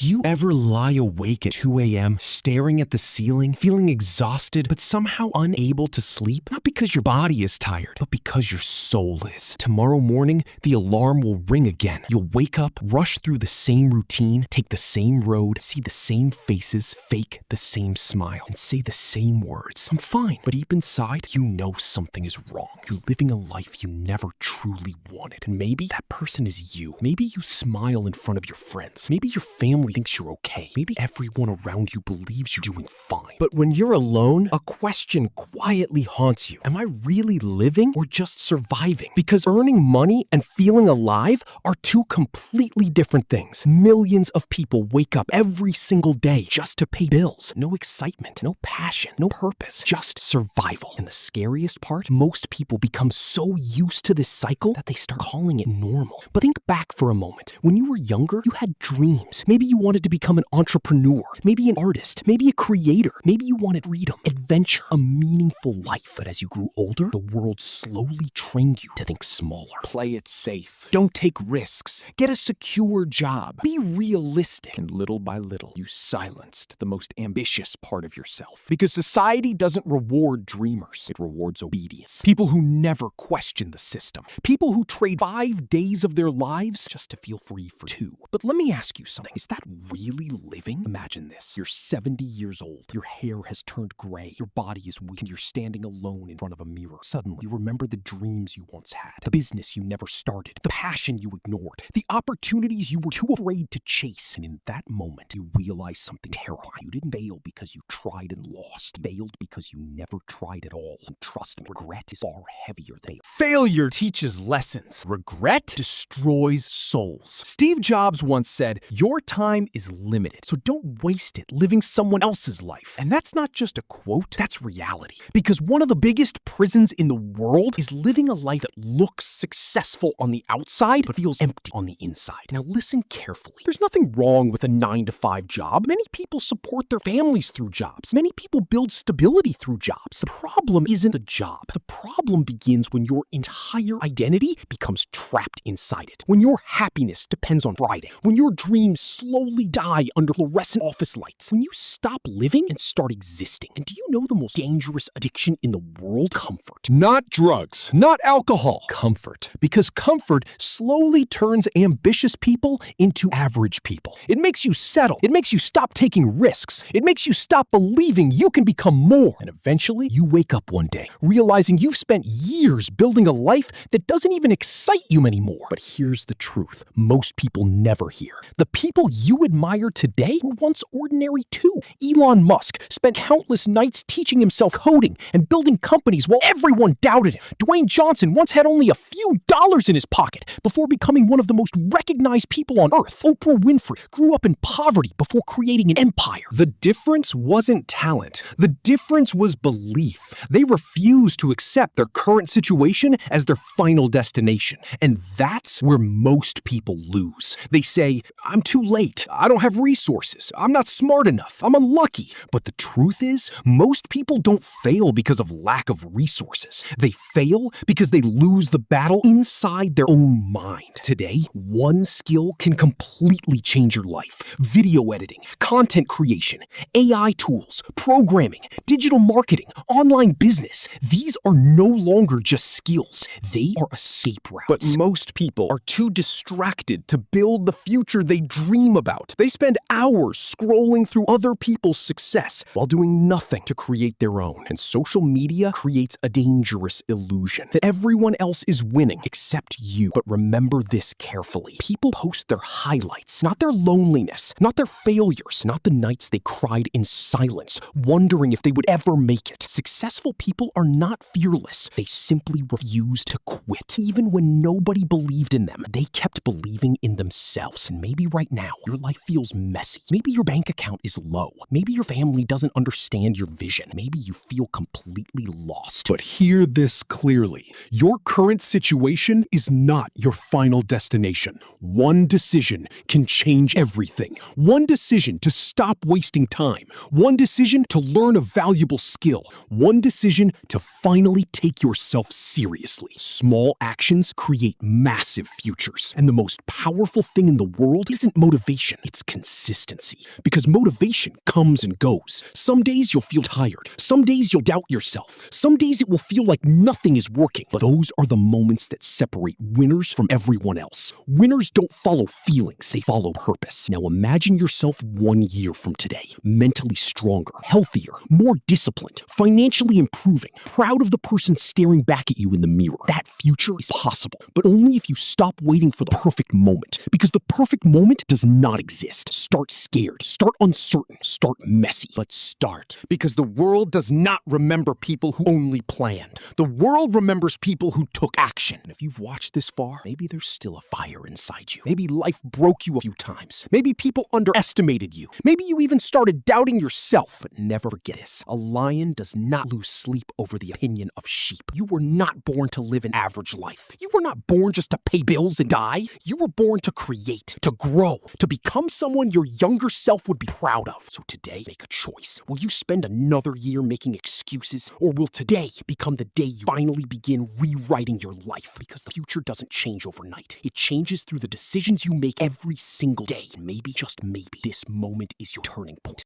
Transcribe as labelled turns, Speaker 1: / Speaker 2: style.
Speaker 1: Do you ever lie awake at 2 a.m., staring at the ceiling, feeling exhausted, but somehow unable to sleep? Not because your body is tired, but because your soul is. Tomorrow morning, the alarm will ring again. You'll wake up, rush through the same routine, take the same road, see the same faces, fake the same smile, and say the same words. I'm fine. But deep inside, you know something is wrong. You're living a life you never truly wanted. And maybe that person is you. Maybe you smile in front of your friends. Maybe your family thinks you're okay. Maybe everyone around you believes you're doing fine. But when you're alone, a question quietly haunts you. Am I really living or just surviving? Because earning money and feeling alive are two completely different things. Millions of people wake up every single day just to pay bills. No excitement, no passion, no purpose, just survival. And the scariest part, most people become so used to this cycle that they start calling it normal. But think back for a moment. When you were younger, you had dreams. Maybe you wanted to become an entrepreneur, maybe an artist, maybe a creator. Maybe you wanted freedom, adventure, a meaningful life. But as you grew older, the world slowly trained you to think smaller.
Speaker 2: Play it safe. Don't take risks. Get a secure job. Be realistic. And little by little, you silenced the most ambitious part of yourself. Because society doesn't reward dreamers. It rewards obedience. People who never question the system. People who trade 5 days of their lives just to feel free for 2. But let me ask you something. Is that really living? Imagine this. You're 70 years old. Your hair has turned gray. Your body is weak. And you're standing alone in front of a mirror. Suddenly, you remember the dreams you once had. The business you never started. The passion you ignored. The opportunities you were too afraid to chase. And in that moment, you realize something terrifying. You didn't fail because you tried and lost. You failed because you never tried at all. And trust me, regret is far heavier than failure teaches lessons. Regret destroys souls. Steve Jobs once said, "Your time is limited, so don't waste it living someone else's life." And that's not just a quote, that's reality. Because one of the biggest prisons in the world is living a life that looks successful on the outside, but feels empty on the inside. Now listen carefully. There's nothing wrong with a 9-to-5 job. Many people support their families through jobs. Many people build stability through jobs. The problem isn't the job. The problem begins when your entire identity becomes trapped inside it. When your happiness depends on Friday. When your dreams slowly die under fluorescent office lights. When you stop living and start existing. And do you know the most dangerous addiction in the world? Comfort.
Speaker 3: Not drugs, not alcohol. Comfort. Because comfort slowly turns ambitious people into average people. It makes you settle. It makes you stop taking risks. It makes you stop believing you can become more. And eventually, you wake up one day, realizing you've spent years building a life that doesn't even excite you anymore. But here's the truth. Most people never hear. The people you admire today were once ordinary too. Elon Musk spent countless nights teaching himself coding and building companies while everyone doubted him. Dwayne Johnson once had only a few dollars in his pocket before becoming one of the most recognized people on earth. Oprah Winfrey grew up in poverty before creating an empire.
Speaker 1: The difference wasn't talent. The difference was belief. They refused to accept their current situation as their final destination. And that's where most people lose. They say, "I'm too late. I don't have resources. I'm not smart enough. I'm unlucky." But the truth is, most people don't fail because of lack of resources. They fail because they lose the battle inside their own mind. Today, one skill can completely change your life. Video editing, content creation, AI tools, programming, digital marketing, online business. These are no longer just skills. They are escape routes.
Speaker 3: But most people are too distracted to build the future they dream about. They spend hours scrolling through other people's success while doing nothing to create their own. And social media creates a dangerous illusion that everyone else is winning except you. But remember this carefully. People post their highlights, not their loneliness, not their failures, not the nights they cried in silence, wondering if they would ever make it. Successful people are not fearless. They simply refused to quit. Even when nobody believed in them, they kept believing in themselves. And maybe right now, your life feels messy. Maybe your bank account is low. Maybe your family doesn't understand your vision. Maybe you feel completely lost. But hear this clearly. Your current situation is not your final destination. One decision can change everything. One decision to stop wasting time. One decision to learn a valuable skill. One decision to finally take yourself seriously. Small actions create massive futures. And the most powerful thing in the world isn't motivation. motivation, it's consistency. Because motivation comes and goes. Some days you'll feel tired. Some days you'll doubt yourself. Some days it will feel like nothing is working. But those are the moments that separate winners from everyone else. Winners don't follow feelings, they follow purpose. Now imagine yourself 1 year from today, mentally stronger, healthier, more disciplined, financially improving, proud of the person staring back at you in the mirror. That future is possible, but only if you stop waiting for the perfect moment. Because the perfect moment does not exist. Start scared, start uncertain, start messy. But start, because the world does not remember people who only planned. The world remembers people who took action. And if you've watched this far, maybe there's still a fire inside you. Maybe life broke you a few times. Maybe people underestimated you. Maybe you even started doubting yourself. But never forget this. A lion does not lose sleep over the opinion of sheep. You were not born to live an average life. You were not born just to pay bills and die. You were born to create, to grow, to become someone your younger self would be proud of. So today, make a choice. Will you spend another year making excuses? Or will today become the day you finally begin rewriting your life? Because the future doesn't change overnight. It changes through the decisions you make every single day. Maybe, just maybe, this moment is your turning point.